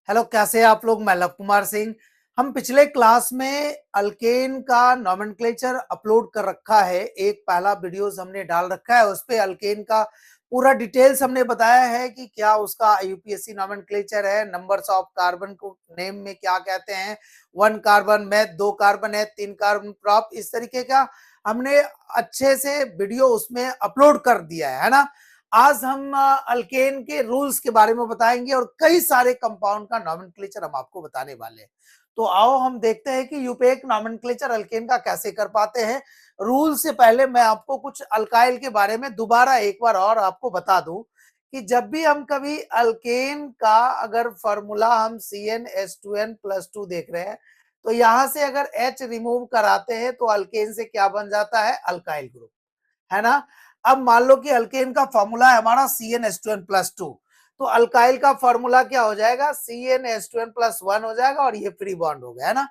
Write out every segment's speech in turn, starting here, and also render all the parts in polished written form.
Hello, कैसे हैं आप लोग। मैं लव कुमार सिंह। हम पिछले क्लास में अल्केन का नॉमेनक्लेचर अपलोड कर रखा है। एक पहला वीडियोस हमने डाल रखा है, उस पे अल्केन का पूरा डिटेल्स हमने बताया है कि क्या उसका यूपीएससी नॉमेनक्लेचर है, नंबर्स ऑफ कार्बन को नेम में क्या कहते हैं, 1 कार्बन मैथ, 2 कार्बन है, 3 कार्बन प्रॉप, इस तरीके का हमने अच्छे से वीडियो उसमें अपलोड कर दिया है ना। आज हम अल्केन के रूल्स के बारे में बताएंगे और कई सारे कंपाउंड का नॉमेनक्लेचर हम आपको बताने वाले हैं। तो आओ हम देखते हैं कि यूपेक नॉमेनक्लेचर अल्केन का कैसे कर पाते हैं। रूल से पहले मैं आपको कुछ अल्काइल के बारे में दोबारा एक बार और आपको बता दूं कि जब भी हम कभी अल्केन का अगर फॉर्मूला हम CnH2n+2 देख रहे हैं, तो यहां से अगर H रिमूव कराते हैं तो अल्केन से क्या बन जाता है, अल्काइल ग्रुप, है ना। अब मान लो कि अल्केन का फॉर्मूला है हमारा CnH2n+2, तो अल्काइल का फॉर्मूला क्या हो जाएगा, CnH2n+1 हो जाएगा और ये फ्री बॉन्ड हो गया, है ना।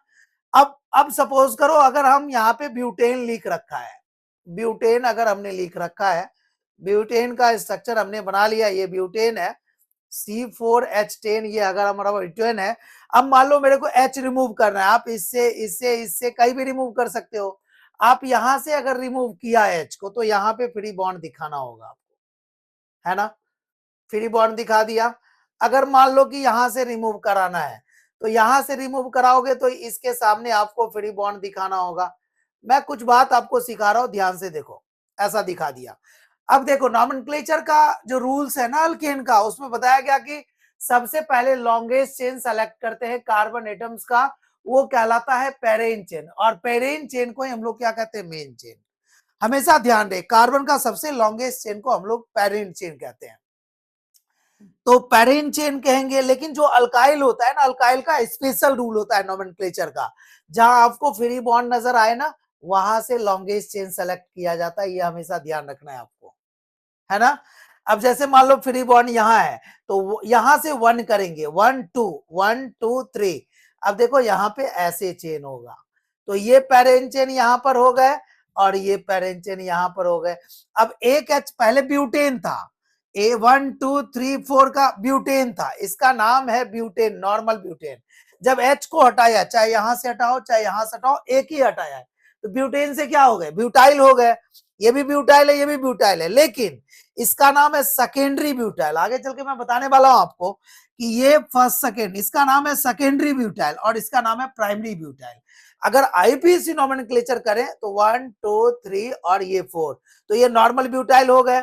अब सपोज करो अगर हम यहाँ पे ब्यूटेन लिख रखा है, ब्यूटेन अगर हमने लिख रखा है, ब्यूटेन का स्ट्रक्चर हमने बना लिया, ये ब्यूटेन है, C4H10, ये अगर हमारा ब्यूटेन है। अब मान लो मेरे को H रिमूव करना है, आप इससे इससे इससे कहीं भी रिमूव कर सकते हो। आप यहां से अगर रिमूव किया H को, तो यहाँ पे फ्री बॉन्ड दिखाना होगा आपको, है ना। फ्री बॉन्ड दिखा दिया। अगर मान लो कि यहां से रिमूव कराना है, तो यहां से रिमूव कराओगे तो इसके सामने आपको फ्री बॉन्ड दिखाना होगा। मैं कुछ बात आपको सिखा रहा हूं, ध्यान से देखो। ऐसा दिखा दिया। अब देखो नॉमेनक्लेचर का जो रूल्स है ना अल्केन का, उसमें बताया गया कि सबसे पहले लॉन्गेस्ट चेन सेलेक्ट करते हैं कार्बन एटम्स का, वो कहलाता है पेरेन चेन, और पेरेन चेन को ही हम लोग क्या कहते हैं, मेन चेन। हमेशा ध्यान रहे, कार्बन का सबसे लॉन्गेस्ट चेन को हम लोग पेरेन चेन कहते हैं, तो पेरेन चेन कहेंगे। लेकिन जो अल्काइल होता है ना, अल्काइल का स्पेशल रूल होता है नॉमेनक्लेचर का, जहां आपको फ्री बॉन्ड नजर आए ना, वहां से लॉन्गेस्ट चेन सेलेक्ट किया जाता है। ये हमेशा ध्यान रखना है आपको, है ना। अब जैसे मान लो फ्री बॉन्ड यहाँ है, तो यहां से 1 करेंगे, 1 2 1 2 3। अब देखो यहाँ पे ऐसे चेन होगा, तो ये पेरेन चेन यहाँ पर हो गए और ये पेरेन चेन यहाँ पर हो गए। अब एक H पहले ब्यूटेन था, A1 2 3 4 का ब्यूटेन था, इसका नाम है ब्यूटेन, नॉर्मल ब्यूटेन। जब H को हटाया, चाहे यहां से हटाओ चाहे यहां से हटाओ, एक ही हटाया है, तो ब्यूटेन से क्या हो गए, ब्यूटाइल हो गए। ये भी ब्यूटाइल है, ये भी ब्यूटाइल है, लेकिन इसका नाम है सेकेंडरी ब्यूटाइल। आगे चल के मैं बताने वाला हूं आपको कि ये फर्स्ट सेकेंड, इसका नाम है सेकेंडरी ब्यूटाइल और इसका नाम है प्राइमरी ब्यूटाइल। अगर आईपीसी नॉमेनक्लेचर करें तो 1 2 3 और ये 4, तो ये नॉर्मल ब्यूटाइल हो गए।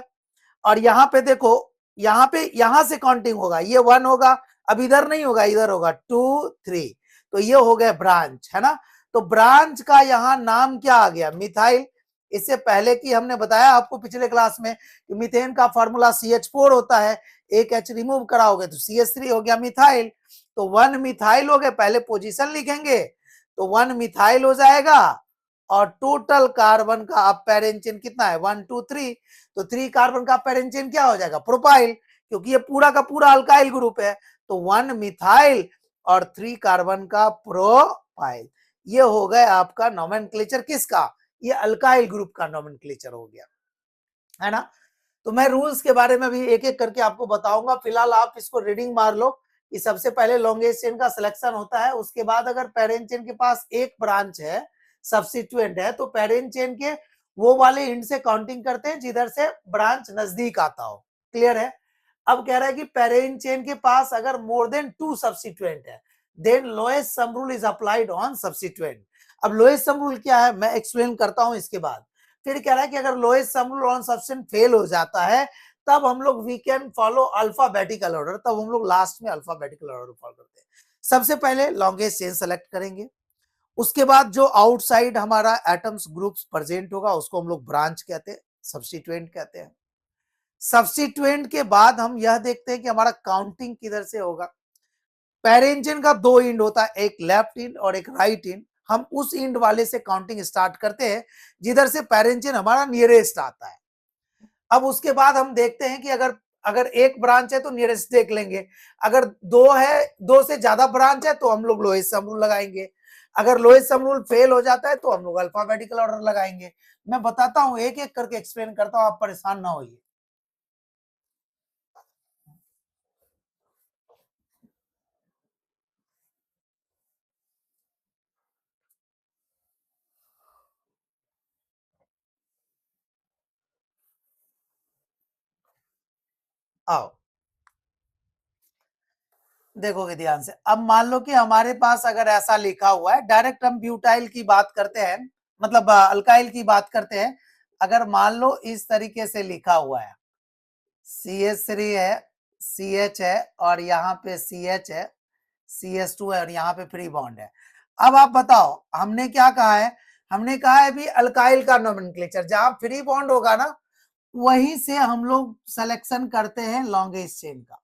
और यहाँ पे देखो, यहाँ पे यहां से काउंटिंग होगा, ये 1 होगा, अब इधर नहीं होगा, इधर होगा 2 3, तो ये हो गए ब्रांच, है ना। तो ब्रांच का यहाँ नाम क्या आ गया, मिथाइल। इससे पहले की हमने बताया आपको पिछले क्लास में कि मीथेन का फॉर्मूला CH4 होता है, एक H रिमूव कराओगे तो CH3 हो गया मिथाइल। तो 1 मिथाइल हो गए, पहले पोजीशन लिखेंगे तो 1 मिथाइल हो जाएगा, और टोटल कार्बन का अब पेरेन चेन कितना है, 1 2 3, तो 3 कार्बन का पेरेन चेन क्या हो जाएगा, प्रोपाइल, क्योंकि ये पूरा का पूरा अल्काइल ग्रुप है। तो 1 मिथाइल और 3 कार्बन का प्रोपाइल, ये हो गया आपका नॉमेनक्लेचर किसका, ये अल्काइल ग्रुप का नॉमेनक्लेचर हो गया, है ना। तो मैं रूल्स के बारे में भी एक एक करके आपको बताऊंगा, फिलहाल आप इसको रीडिंग मार लो कि सबसे पहले लॉन्गेस्ट चेन का सिलेक्शन होता है, उसके बाद अगर पेरेंट चेन के पास एक ब्रांच है, सब्स्टिट्यूएंट है, तो पेरेंट चेन के वो वाले इंड से काउंटिंग करते हैं जिधर से ब्रांच नजदीक आता हो। क्लियर है। अब कह रहा है कि पेरेंट चेन के पास अगर मोर देन 2 सब्स्टिट्यूएंट है, then lowest sum rule is applied on substituent. अब लोएस्ट सम रूल क्या है, मैं एक्सप्लेन करता हूं इसके बाद। फिर कह रहा है कि अगर lowest sum rule on substance fail हो जाता है, तब हम लोग we can follow alphabetical order, तब हम लोग लास्ट में अल्फाबेटिकल ऑर्डर फॉलो करते हैं। सबसे पहले लॉन्गेस्ट चेन सेलेक्ट करेंगे, उसके बाद जो आउटसाइड हमारा एटम्स ग्रुप्स प्रेजेंट होगा उसको हम लोग ब्रांच कहते हैं, सब्स्टिट्यूएंट कहते हैं। सब्स्टिट्यूएंट के बाद हम यह देखते हैं कि हमारा काउंटिंग किधर से होगा। पेरेंचेन का 2 इंड होता है, एक लेफ्ट इंड और एक राइट इंड। हम उस इंड वाले से काउंटिंग स्टार्ट करते हैं जिधर से पेरेंचेन हमारा नियरेस्ट आता है। अब उसके बाद हम देखते हैं कि अगर अगर एक ब्रांच है तो नियरेस्ट देख लेंगे, अगर दो है, दो से ज्यादा ब्रांच है तो हम लोग लोएस्ट सम रूल लगाएंगे, अगर लोएस्ट सम रूल फेल हो जाता है तो हम लोग अल्फाबेटिकल ऑर्डर लगाएंगे। मैं बताता हूं, एक एक करके एक्सप्लेन करता हूं, आप परेशान ना होइए। आओ देखोगे ध्यान से। अब मान लो कि हमारे पास अगर ऐसा लिखा हुआ है, डायरेक्ट हम ब्यूटाइल की बात करते हैं, मतलब अल्काइल की बात करते हैं। अगर मान लो इस तरीके से लिखा हुआ है, CH3 है, CH है, और यहाँ पे CH है, CH2 है, और यहाँ पे फ्री बॉन्ड है। अब आप बताओ हमने क्या कहा है, हमने कहा है भी अल्काइल का नोमेनक्लेचर, जहां फ्री बॉन्ड होगा ना वहीं से हम लोग सिलेक्शन करते हैं लॉन्गेस्ट चेन का।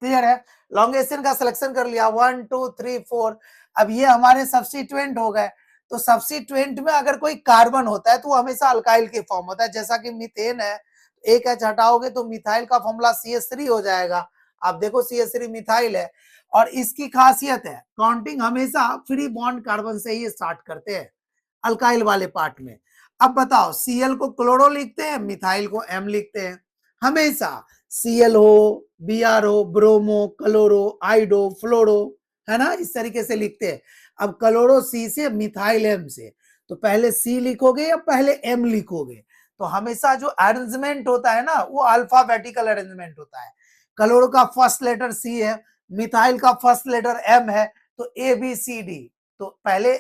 क्लियर है? लॉन्गेस्ट चेन का सिलेक्शन कर लिया, 1 2 3 4। अब ये हमारे सब्स्टिट्यूएंट हो गए। तो सब्स्टिट्यूएंट में अगर कोई कार्बन होता है तो वो हमेशा अल्काइल के फॉर्म होता है, जैसा कि मीथेन है, एक एच हटाओगे तो मिथाइल का फॉर्मूला CH3 हो जाएगा। आप देखो CH3 मिथाइल है, और इसकी खासियत है काउंटिंग हमेशा फ्री बॉन्ड कार्बन से ही स्टार्ट करते हैं अल्काइल वाले पार्ट में। अब बताओ Cl को क्लोरो लिखते हैं, मिथाइल को M लिखते हैं हमेशा। Cl हो, Br हो, ब्रोमो, क्लोरो, आइडो, फ्लोरो, है ना, इस तरीके से लिखते हैं। अब क्लोरो C से, मिथाइल M से, तो पहले C लिखोगे या पहले M लिखोगे? तो हमेशा जो अरेंजमेंट होता है ना वो अल्फाबेटिकल अरेंजमेंट होता है। क्लोरो का फर्स्ट लेटर C है, मिथाइल का फर्स्ट लेटर M है, तो ABCD। तो पहले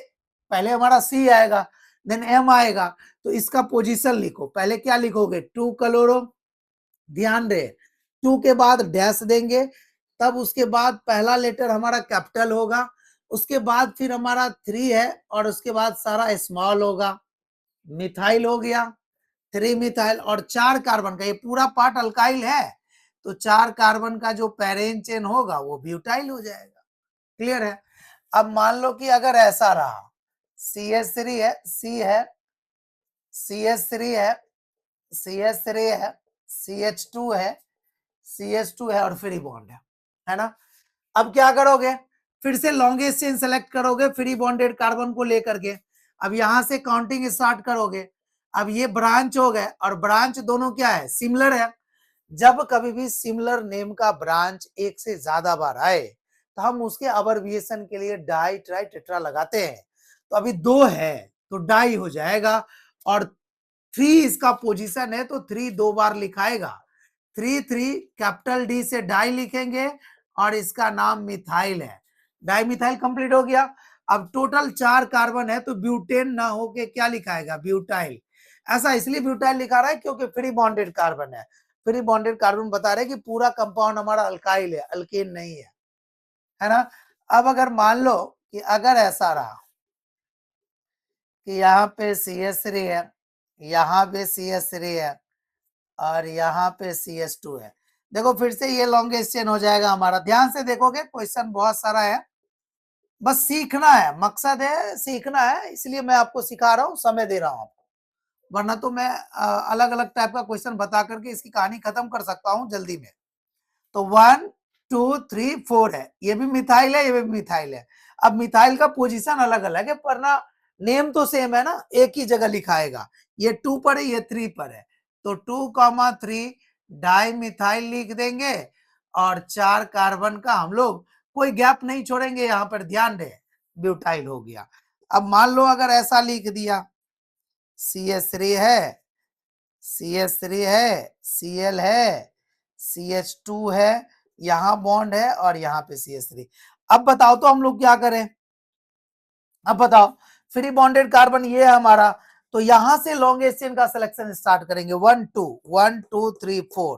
पहले हमारा C आएगा, देन M आएगा। तो इसका पोजीशन लिखो, पहले क्या लिखोगे, 2 क्लोरो, ध्यान रहे 2 के बाद डैश देंगे, तब उसके बाद पहला लेटर हमारा कैपिटल होगा, उसके बाद फिर हमारा 3 है, और उसके बाद सारा स्मॉल होगा। मिथाइल हो गया, 3 मिथाइल, और 4 कार्बन का, ये पूरा पार्ट अल्काइल है, तो 4 कार्बन का जो पैरेन चेन होगा वो ब्यूटाइल हो जाएगा। क्लियर है? अब मान लो कि अगर ऐसा रहा, CH3 है, C है, CH3 है, CH3 है, CH2 है, CH2 है, और फ्री बॉन्ड है ना। अब क्या करोगे, फिर से लॉन्गेस्ट चेन सेलेक्ट करोगे फ्री बॉन्डेड कार्बन को लेकर के। अब यहां से काउंटिंग स्टार्ट करोगे। अब ये ब्रांच हो गए, और ब्रांच दोनों क्या है, सिमिलर है। जब कभी भी सिमिलर नेम का ब्रांच एक से ज्यादा बार आए तो हम उसके अबरविएशन के लिए डाई ट्राई टेट्रा लगाते हैं। तो अभी 2 है तो डाई हो जाएगा, और 3 इसका पोजीशन है तो 3 2 बार लिखाएगा। 3 3 कैपिटल डी से डाई लिखेंगे, और इसका नाम मिथाइल है। डाई मिथाइल कंप्लीट हो गया। अब टोटल 4 कार्बन है तो ब्यूटेन ना होके क्या लिखाएगा, ब्यूटाइल। ऐसा इसलिए ब्यूटाइल लिखा रहा है क्योंकि फ्री बॉन्डेड कार्बन है। फ्री बॉन्डेड कार्बन बता रहे कि पूरा कंपाउंड हमारा अल्काइल है, अल्केन नहीं है ना। अब अगर मान लो कि अगर ऐसा रहा कि यहाँ पे CH3 है, यहाँ पे CH3 है, और यहाँ पे CH2 है, देखो फिर से ये लॉन्गेस्ट चेन हो जाएगा हमारा। ध्यान से देखोगे क्वेश्चन बहुत सारा है, बस सीखना है, मकसद है सीखना है, इसलिए मैं आपको सिखा रहा हूँ, समय दे रहा हूँ आपको। वरना तो मैं अलग अलग टाइप का क्वेश्चन बता करके इसकी कहानी खत्म कर सकता हूँ जल्दी में। तो 1 2 3 4 है, ये भी मिथाइल है, ये भी मिथाइल है। अब मिथाइल का पोजीशन अलग अलग है, पर ना नेम तो सेम है ना, एक ही जगह लिखाएगा। ये 2 पर है, ये 3 पर है, तो 2,3 डाई मिथाइल लिख देंगे, और 4 कार्बन का हम लोग कोई गैप नहीं छोड़ेंगे, यहां पर ध्यान रहे, ब्यूटाइल हो गया। अब मान लो अगर ऐसा लिख दिया, CH3 है, CH3 है, Cl है, CH2 है, यहां बॉन्ड है, और यहाँ पे CH3। अब बताओ तो हम लोग क्या करें, अब बताओ फ्री बॉन्डेड कार्बन ये है हमारा, तो यहां से लॉन्गेस्ट चेन का सिलेक्शन स्टार्ट करेंगे, 1 2 1 2 3 4।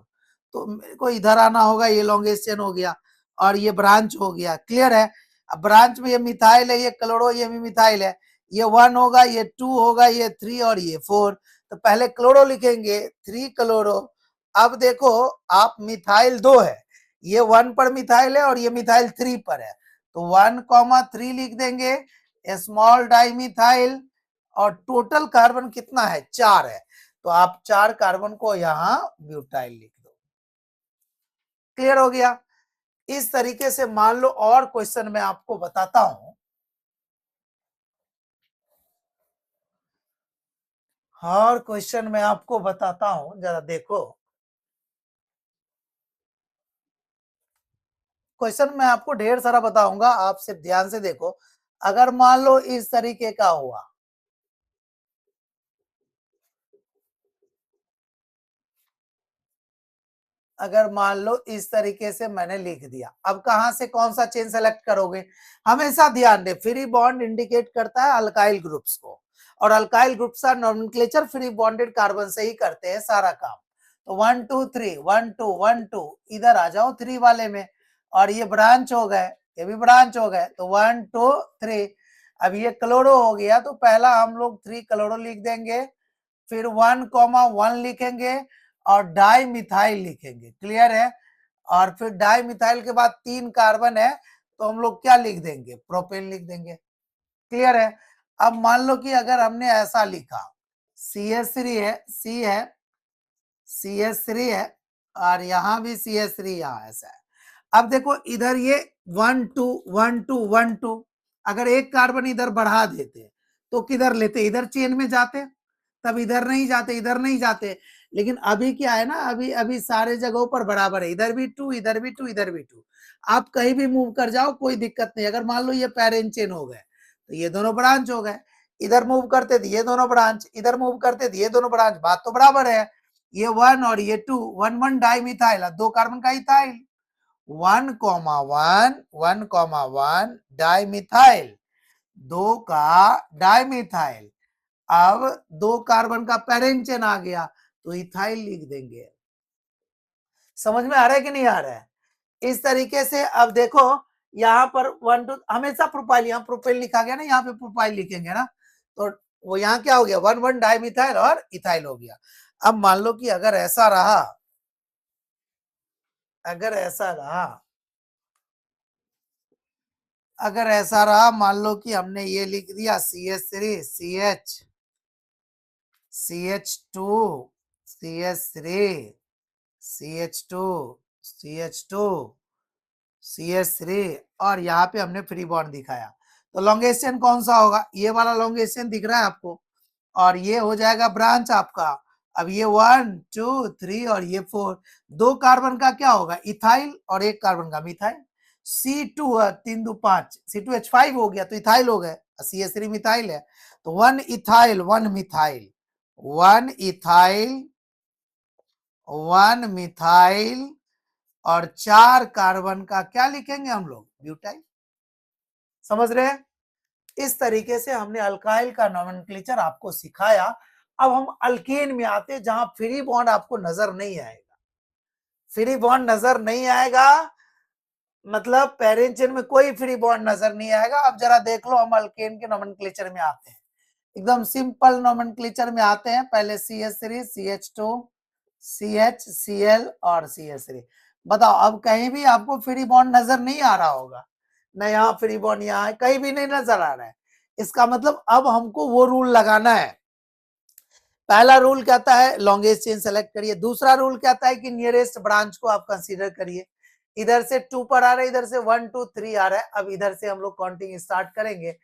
तो मेरे को इधर आना होगा, ये लॉन्गेस्ट चेन हो गया, और ये ब्रांच हो गया। क्लियर है? अब ब्रांच में ये मिथाइल है, ये क्लोरो, ये भी मिथाइल है, ये 1 होगा, ये 2 होगा, ये 3, और ये 4। तो पहले क्लोरो लिखेंगे, 3 क्लोरो। अब देखो आप मिथाइल 2 है, ये 1 पर मिथाइल है, और ये मिथाइल 3 पर है, तो 1,3 लिख देंगे, स्मॉल डाइमिथाइल, और टोटल कार्बन कितना है, 4 है, तो आप 4 कार्बन को यहां ब्यूटाइल लिख दो। क्लियर हो गया? इस तरीके से मान लो, और क्वेश्चन मैं आपको बताता हूं, और क्वेश्चन मैं आपको बताता हूं, जरा देखो। क्वेश्चन मैं आपको ढेर सारा बताऊंगा, आप सिर्फ ध्यान से देखो। अगर मान लो इस तरीके का हुआ, अगर मान लो इस तरीके से मैंने लिख दिया, अब कहां से कौन सा चेन सेलेक्ट करोगे? हमेशा ध्यान दे, फ्री बॉन्ड इंडिकेट करता है अल्काइल ग्रुप्स को, और अल्काइल ग्रुप्स का नोमेनक्लेचर फ्री बॉन्डेड कार्बन से ही करते हैं सारा काम। तो 1 2 3 1 2 1 2 इधर आ जाओ 3 वाले में, और ये ब्रांच हो गए, ये भी ब्रांच हो गए, तो 1 2 3। अब ये क्लोरो हो गया, तो पहला हम लोग 3 क्लोरो लिख देंगे, फिर 1,1 लिखेंगे और डाई मिथाइल लिखेंगे, क्लियर है? और फिर डाई मिथाइल के बाद 3 कार्बन है, तो हम लोग क्या लिख देंगे? प्रोपेन लिख देंगे, क्लियर है? अब मान लो कि अगर हमने ऐसा लिखा, CH3 है, C है, CH3 है, और यहां भी CH3, यहां ऐसा है। अब देखो इधर ये 1 2 1 2 1 2, अगर एक कार्बन इधर बढ़ा देते तो किधर लेते? इधर चेन में जाते, तब इधर नहीं जाते, इधर नहीं जाते। लेकिन अभी क्या है ना, अभी अभी सारे जगहों पर बराबर है, इधर भी 2 इधर भी 2 इधर भी 2, आप कहीं भी मूव कर जाओ कोई दिक्कत नहीं। अगर मान लो ये पैरेंट चेन हो गए तो ये दोनों ब्रांच हो गए, इधर मूव करते थे ये दोनों ब्रांच, इधर मूव करते थे ये दोनों ब्रांच, बात तो बराबर है। ये 1 और ये 2, 1 1 डाई मिथाइल, 2 कार्बन का इथाइल, 1,1 डाई मिथाइल, 2 का डाई मिथाइल। अब 2 कार्बन का पैरेंट चेन आ गया, तो इथाइल लिख देंगे। समझ में आ रहा है कि नहीं आ रहा है? इस तरीके से अब देखो यहाँ पर 1 2 हमेशा प्रोपाइल, यहाँ प्रोपाइल लिखा गया ना, यहाँ पे प्रोपाइल लिखेंगे ना, तो वो यहाँ क्या हो गया? 1 1 डाई मिथाइल और इथाइल हो गया। अब मान लो कि अगर ऐसा रहा, अगर ऐसा रहा, अगर ऐसा रहा, मान लो कि हमने ये लिख दिया CH3 CH CH2 CH3 CH2 CH2 CH3, और यहाँ पे हमने फ्री बॉन्ड दिखाया, तो लॉन्गेस्ट चेन कौन सा होगा? ये वाला लॉन्गेस्ट चेन दिख रहा है आपको, और ये हो जाएगा ब्रांच आपका। अब ये 1 2 3 और ये 4, 2 कार्बन का क्या होगा? इथाइल, और 1 कार्बन का मिथाइल। C2 है, 3 2 5, C2H5 हो गया, तो इथाइल हो गए, CH3 मिथाइल है, तो 1 इथाइल 1 मिथाइल, 1 इथाइल 1 मिथाइल, और 4 कार्बन का क्या लिखेंगे हम लोग? ब्यूटाइल। समझ रहे हैं? इस तरीके से हमने अल्काइल का नोमेनक्लेचर आपको सिखाया। अब हम अल्केन में आते, जहां फ्री बॉन्ड आपको नजर नहीं आएगा। फ्री बॉन्ड नजर नहीं आएगा मतलब पैरेंट चेन में कोई फ्री बॉन्ड नजर नहीं आएगा। अब जरा देख लो, हम अल्केन के नोमेनक्लेचर में आते हैं, एकदम सिंपल नोमेनक्लेचर में आते हैं। पहले CH3 CH2 CH Cl और CH3। बताओ, अब कहीं भी आपको फ्री बॉन्ड नजर नहीं आ रहा होगा ना, यहाँ फ्री बॉन्ड, यहाँ कहीं भी नहीं नजर आ रहा है। इसका मतलब अब हमको वो रूल लगाना है। पहला रूल कहता है लॉन्गेस्ट चेन सेलेक्ट करिए, दूसरा रूल कहता है कि नियरेस्ट ब्रांच को आप कंसीडर करिए। इधर से 2 पर आ रहा है, इधर से 1 2 3 आ रहा है। अब इधर से हम लोग काउंटिंग स्टार्ट करेंगे।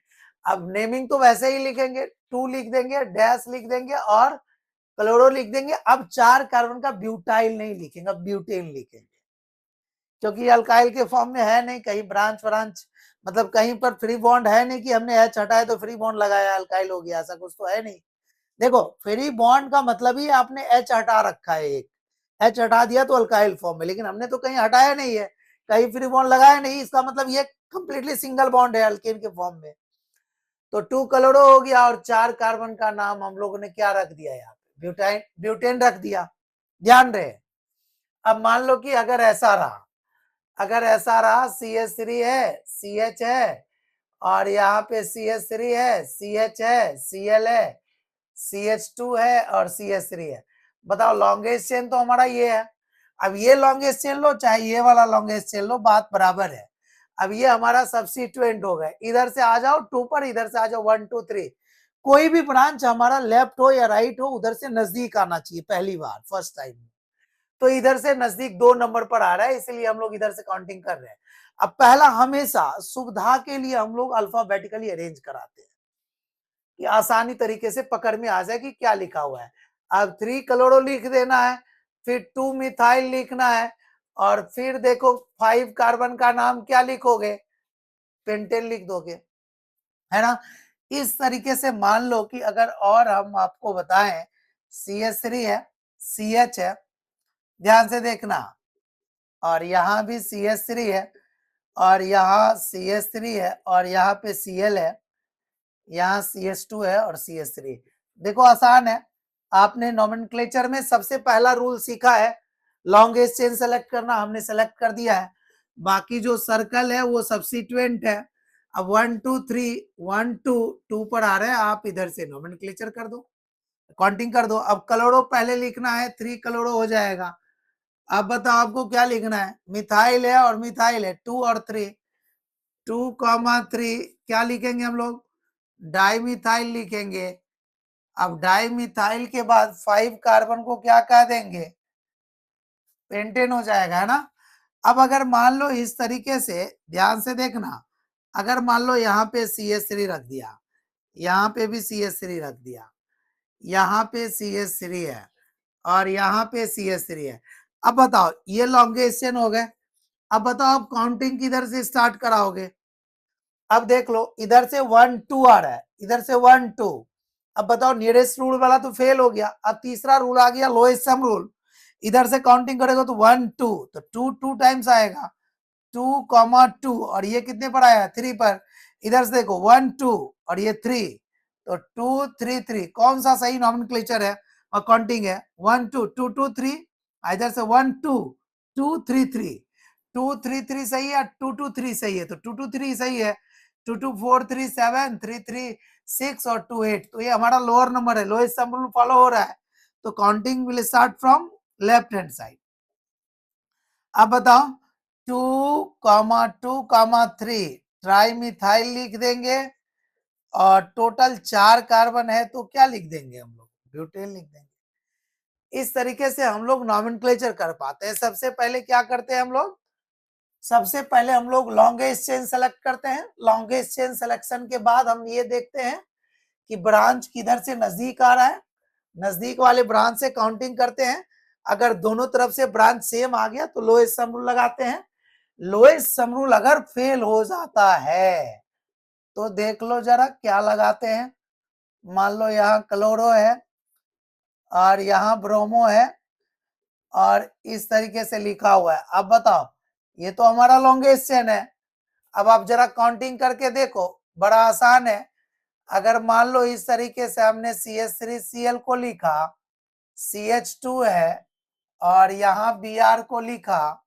अब नेमिंग तो वैसे ही लिखेंगे, 2 लिख देंगे, डैश लिख देंगे और क्लोरो लिख देंगे। अब 4 कार्बन का ब्यूटाइल नहीं लिखेंगे, अब ब्यूटेन लिखेंगे, क्योंकि अल्काइल के फॉर्म में है नहीं, कहीं ब्रांच ब्रांच मतलब कहीं पर फ्री बॉन्ड है नहीं कि हमने एच हटाया तो फ्री बॉन्ड लगाया अल्काइल हो गया, ऐसा कुछ तो है नहीं। देखो, फ्री बॉन्ड का मतलब ही आपने एच हटा रखा है, एक एच हटा दिया तो अल्काइल फॉर्म में, लेकिन हमने तो कहीं हटाया नहीं है, कहीं फ्री बॉन्ड लगाया नहीं, इसका मतलब ये कंप्लीटली सिंगल बॉन्ड है अल्केन के फॉर्म में। तो 2 क्लोरो हो गया, और 4 कार्बन का नाम हम लोगों ने क्या रख दिया? यहाँ पे ब्यूटाइन, ब्यूटेन रख दिया। ध्यान रहे। अब मान लो कि अगर ऐसा रहा, अगर ऐसा रहा, CH3 है, CH है, और यहाँ पे CH3 है, CH है, Cl है, CH2 है और CH3 है। बताओ, लॉन्गेस्ट चेन तो हमारा ये है। अब ये लॉन्गेस्ट चेन लो चाहे ये वाला लॉन्गेस्ट चेन लो, बात बराबर है। अब ये हमारा सब्स्टिट्यूएंट हो गए, इधर से आ जाओ 2 पर, इधर से आ जाओ 1 2 3। कोई भी ब्रांच हमारा लेफ्ट हो या राइट हो, उधर से नजदीक आना चाहिए, पहली बार फर्स्ट टाइम। तो इधर से नजदीक 2 नंबर पर आ रहा है, इसलिए हम लोग इधर से काउंटिंग कर रहे हैं। अब पहला, हमेशा सुविधा के लिए हम लोग अल्फाबेटिकली अरेंज कराते हैं कि आसानी तरीके से पकड़ में आ जाए कि क्या लिखा हुआ है। अब 3 क्लोरो लिख देना है, फिर 2 मिथाइल लिखना है, और फिर देखो 5 कार्बन का नाम क्या लिखोगे? पेंटेन लिख दोगे, है ना? इस तरीके से मान लो कि अगर और हम आपको बताएं, CH3 है, CH है, ध्यान से देखना, और यहाँ भी CH3 है, और यहाँ CH3 है, और यहाँ पे Cl है, यहाँ CH2 है और CH3। देखो आसान है, आपने नोमेनक्लेचर में सबसे पहला रूल सीखा है लॉन्गेस्ट चेन सेलेक्ट करना, हमने सेलेक्ट कर दिया है। बाकी जो सर्कल है वो सब्स्टिट्यूएंट है। अब 1 2 3 1 2 2 पर आ रहे हैं, आप इधर से नोमेनक्लेचर कर दो, काउंटिंग कर दो। अब क्लोरो पहले लिखना है, 3 क्लोरो हो जाएगा। अब बताओ आपको क्या लिखना है, मिथाइल है और मिथाइल है, 2 और 3, 2,3 क्या लिखेंगे हम लोग, डाइमिथाइल लिखेंगे। अब डाइमिथाइल के बाद 5 कार्बन को क्या कह देंगे, पेंटेन हो जाएगा, है ना। अब अगर मान लो इस तरीके से ध्यान से देखना, अगर मान लो यहाँ पे CH3 रख दिया, यहाँ पे भी CH3 रख दिया, यहाँ पे CH3 है और यहाँ पे CH3 है। अब बताओ ये लॉन्गेस्ट चेन हो गए। अब बताओ आप काउंटिंग किधर से स्टार्ट कराओगे। अब देख लो इधर से 1 2 आ रहा है, इधर से 1 2। अब बताओ नियरेस्ट रूल वाला तो फेल हो गया, अब तीसरा रूल आ गया लोएस्ट सम रूल। इधर से काउंटिंग करेगा तो 1 2, तो 2 2 टाइम्स आएगा, 2,2 और ये कितने पर आया, 3 पर। इधर से देखो 1 2 और ये 3, तो 2 3 3 कौन सा सही नॉमेनक्लेचर है और काउंटिंग है, 1 2 2 2 3। इधर से 1 2 2 3 3, 2 3 3 सही है, 2 2 3 सही है, तो 2 2 3 सही है, 2 2 4 3 7 3 3 6 और 2 8। तो ये हमारा लोअर नंबर है, लोएस्ट सम रूल फॉलो हो रहा है, तो counting will start from left hand side. अब बताओ 2,2,3 ट्राइमिथाइल लिख देंगे, और टोटल 4 कार्बन है तो क्या लिख देंगे हम लोग, ब्यूटेन लिख देंगे। इस तरीके से हम लोग नॉमेनक्लेचर कर पाते हैं। सबसे पहले क्या करते हैं हम लोग, सबसे पहले हम लोग लॉन्गेस्ट चेन सेलेक्ट करते हैं। लॉन्गेस्ट चेन सिलेक्शन के बाद हम ये देखते हैं कि ब्रांच किधर से नजदीक आ रहा है, नजदीक वाले ब्रांच से काउंटिंग करते हैं। अगर दोनों तरफ से ब्रांच सेम आ गया तो लोएस्ट सम रूल लगाते हैं। लोएस्ट सम रूल अगर फेल हो जाता है तो देख लो जरा क्या लगाते हैं। मान लो यहाँ क्लोरो है और यहाँ ब्रोमो है और इस तरीके से लिखा हुआ है। अब बताओ ये तो हमारा लॉन्गेस्ट चेन है। अब आप जरा काउंटिंग करके देखो, बड़ा आसान है। अगर मान लो इस तरीके से हमने CH3Cl को लिखा, CH2 है और यहाँ Br को लिखा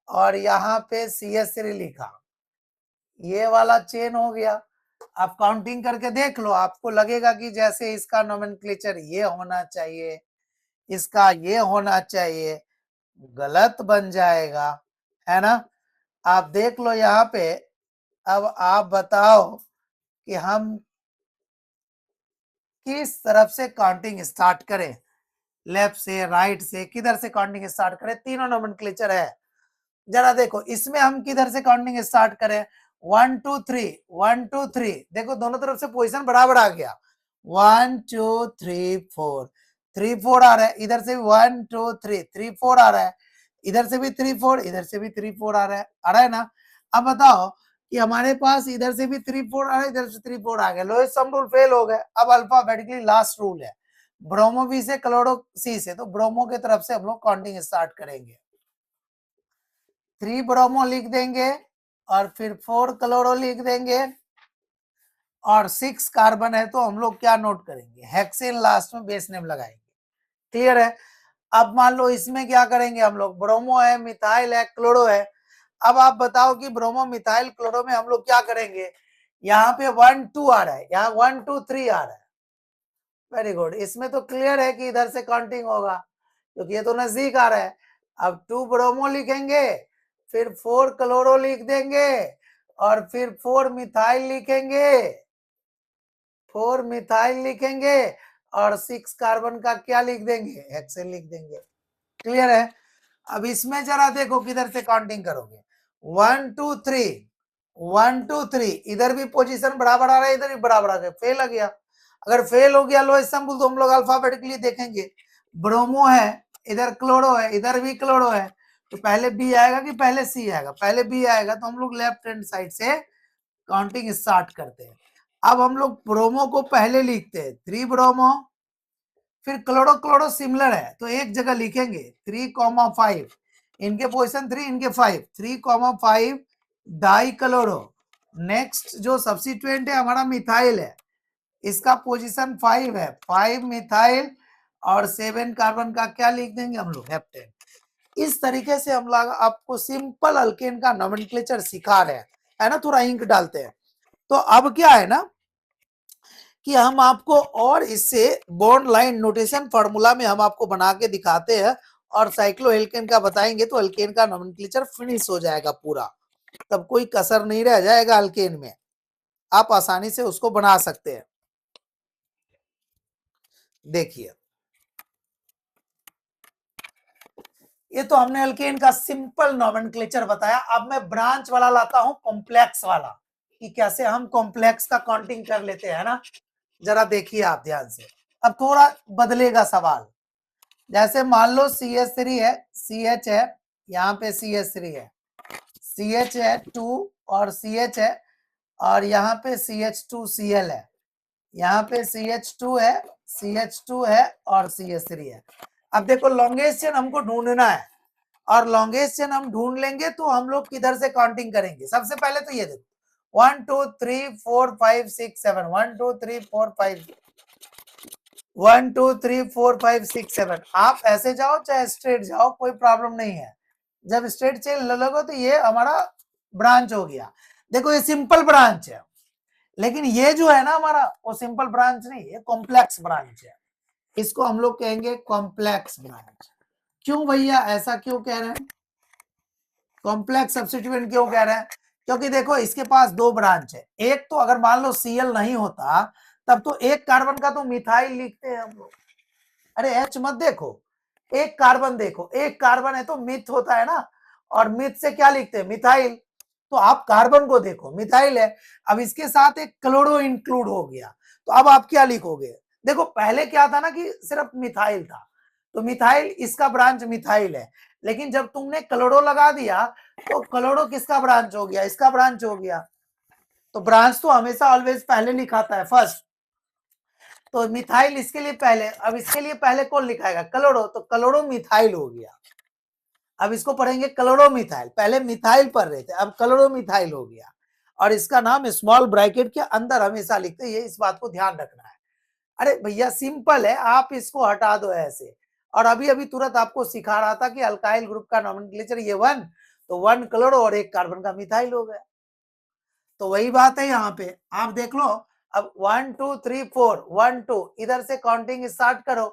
और यहाँ पे CH3 लिखा, ये वाला चेन हो गया। आप काउंटिंग करके देख लो, आपको लगेगा कि जैसे इसका नोमेनक्लेचर ये होना चाहिए, इसका ये होना चाहिए, गलत बन जाएगा, है ना। आप देख लो यहाँ पे। अब आप बताओ कि हम किस तरफ से काउंटिंग स्टार्ट करें, लेफ्ट से, राइट से, किधर से काउंटिंग स्टार्ट करें। तीनों नोमेनक्लेचर है, जरा देखो इसमें हम किधर से काउंटिंग स्टार्ट करें। 1 2 3 1 2 3, देखो दोनों तरफ से पोजीशन बराबर आ गया, 1 2 3 4 3 4 आ रहा है। इधर से 1 2 3 3 4 आ रहा है, इधर से भी 3 4, इधर से भी 3 4 आ रहा है ना। अब बताओ कि हमारे पास इधर से भी 3 4 आ रहा है, इधर से 3 4 आ गया, लोएस्ट सम रूल फेल हो गए। अब अल्फाबेटिकली लास्ट रूल है ब्रोमो बी से क्लोरो सी से, तो ब्रोमो की तरफ से हम लोग काउंटिंग स्टार्ट करेंगे। 3 ब्रोमो लिख देंगे और फिर 4 क्लोरो लिख देंगे और 6 कार्बन है तो हम लोग क्या नोट करेंगे, हेक्सेन लास्ट में बेस नेम लगाएंगे। क्लियर है। अब मान लो इसमें क्या करेंगे हम लोग, ब्रोमो है, मिथाइल है, क्लोरो है। अब आप बताओ कि ब्रोमो मिथाइल क्लोरो में हम लोग क्या करेंगे। यहाँ पे 1 2 आ रहा है, यहाँ 1 2 3 आ रहा है। वेरी गुड, इसमें तो क्लियर है कि इधर से काउंटिंग होगा क्योंकि ये तो नजदीक आ रहा है। अब 2 ब्रोमो लिखेंगे, फिर 4 क्लोरो लिख देंगे और फिर 4 मिथाइल लिखेंगे, 4 मिथाइल लिखेंगे और 6 कार्बन का क्या लिख देंगे, हेक्सेन लिख देंगे। क्लियर है। अब इसमें जरा देखो किधर से काउंटिंग करोगे, 1 2 3 1 2 3, इधर भी पोजीशन बराबर आ रहा है, इधर भी बराबर आ गया, फेल आ गया। अगर फेल हो गया लोएस्ट सम रूल तो हम लोग अल्फाबेटिकली देखेंगे, ब्रोमो है, इधर क्लोरो है, इधर भी क्लोरो है, तो पहले बी आएगा कि पहले सी आएगा, पहले बी आएगा, तो हम लोग लेफ्ट हैंड साइड से काउंटिंग स्टार्ट करते हैं। अब हम लोग ब्रोमो को पहले लिखते हैं, 3 ब्रोमो, फिर क्लोरो क्लोरो सिमिलर है तो एक जगह लिखेंगे 3,5, इनके पोजीशन 3, इनके 5, 3,5 डाई क्लोरो। नेक्स्ट जो सब्स्टिट्यूएंट है हमारा मिथाइल है, इसका पोजीशन 5 है, 5 मिथाइल और 7 कार्बन का क्या लिख देंगे हम लोग, हेप्टेन। इस तरीके से हम लोग आपको सिंपल अल्केन का नोमेनक्लेचर सिखा रहे हैं, है ना, थोड़ा इंक डालते हैं। तो अब क्या है ना कि हम आपको और इससे बॉन्ड लाइन नोटेशन फार्मूला में हम आपको बना के दिखाते हैं और साइक्लोएल्केन का बताएंगे, तो अल्केन का नोमेनक्लेचर फिनिश हो जाएगा पूरा, तब कोई कसर नहीं रह जाएगा अल्केन में, आप आसानी से उसको बना सकते हैं। देखिए, ये तो हमने अल्केन का सिंपल नोमेनक्लेचर बताया। अब मैं ब्रांच वाला लाता हूं, कॉम्प्लेक्स वाला, कि कैसे हम कॉम्प्लेक्स का काउंटिंग कर लेते हैं ना। जरा देखिए आप ध्यान से, अब थोड़ा बदलेगा सवाल। जैसे मान लो CH3 है, CH है, यहाँ पे CH3 है, CH है 2 और CH है, और यहाँ पे CH2Cl है, यहाँ पे CH2 है, CH2 है और CH3 है। अब देखो लॉन्गेस्ट चेन हमको ढूंढना है, और लॉन्गेस्ट चेन हम ढूंढ लेंगे तो हम लोग किधर से काउंटिंग करेंगे। सबसे पहले तो ये देखो 1 2 3 4 5 6 7, 1 2 3 4 5, 1 2 3 4 5 6 7। आप ऐसे जाओ चाहे स्ट्रेट जाओ, कोई प्रॉब्लम नहीं है। जब स्ट्रेट चेन लगो तो ये हमारा ब्रांच हो गया। देखो ये सिंपल ब्रांच है, लेकिन ये जो है ना हमारा, वो सिंपल ब्रांच नहीं, ये कॉम्प्लेक्स ब्रांच है। इसको हम लोग कहेंगे कॉम्प्लेक्स ब्रांच। क्यों भैया, ऐसा क्यों कह रहे हैं, कॉम्प्लेक्स सब्स्टिट्यूएंट क्यों कह रहे हैं? क्योंकि देखो इसके पास दो ब्रांच है। एक तो अगर मान लो Cl नहीं होता तब तो एक कार्बन का तो मिथाइल लिखते हैं हम लोग। अरे H मत देखो, एक कार्बन देखो, एक कार्बन है तो मिथ होता है ना, और मिथ से क्या लिखते हैं, मिथाइल। तो आप कार्बन को देखो, मिथाइल है, अब इसके साथ एक क्लोरो इंक्लूड हो गया, तो अब आप क्या लिखोगे? देखो पहले क्या था ना कि सिर्फ मिथाइल था, तो मिथाइल इसका ब्रांच मिथाइल है, लेकिन जब तुमने क्लोरो लगा दिया तो क्लोरो किसका ब्रांच हो गया, इसका ब्रांच हो गया। तो ब्रांच तो हमेशा ऑलवेज पहले लिखाता है फर्स्ट, तो मिथाइल इसके लिए पहले, अब इसके लिए पहले कौन लिखाएगा, क्लोरो, तो क्लोरो मिथाइल हो गया। अब इसको पढ़ेंगे क्लोरोमिथाइल, पहले मिथाइल पढ़ रहे थे, अब क्लोरोमिथाइल हो गया, और इसका नाम स्मॉल ब्रैकेट के अंदर हमेशा लिखते हैं, ये इस बात को ध्यान रखना है। अरे भैया सिंपल है, आप इसको हटा दो ऐसे। और अभी अभी तुरंत आपको सिखा रहा था कि अल्काइल ग्रुप का नोमेनक्लेचर ये 1, तो 1 क्लोरो और 1 कार्बन का मिथाइल हो गया। तो वही बात है यहाँ पे, आप देख लो। अब 1 2 3 4, 1 2 इधर से काउंटिंग स्टार्ट करो,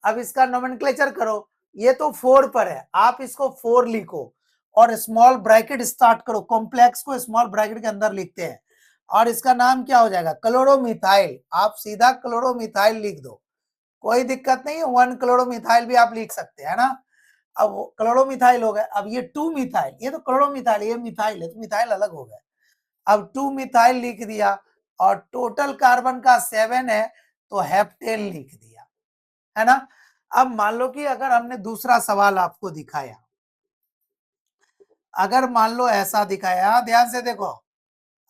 अब इसका नोमेनक्लेचर करो। ये तो 4 पर है, आप इसको 4 लिखो और स्मॉल ब्रैकेट स्टार्ट करो, कॉम्प्लेक्स को स्मॉल ब्रैकेट के अंदर लिखते हैं, और इसका नाम क्या हो जाएगा, क्लोरोमिथाइल। आप सीधा क्लोरोमिथाइल लिख दो, कोई दिक्कत नहीं है, 1 क्लोरोमिथाइल भी आप लिख सकते हैं ना। अब क्लोरोमिथाइल हो गया, अब ये 2 मिथाइल, ये तो क्लोरोमिथाइल, ये मिथाइल है, तो मिथाइल अलग हो गया। अब 2 मिथाइल लिख दिया, और टोटल कार्बन का 7 है, तो हेप्टेन लिख दिया, है ना। अब मान लो कि अगर हमने दूसरा सवाल आपको दिखाया, अगर मान लो ऐसा दिखाया, ध्यान से देखो,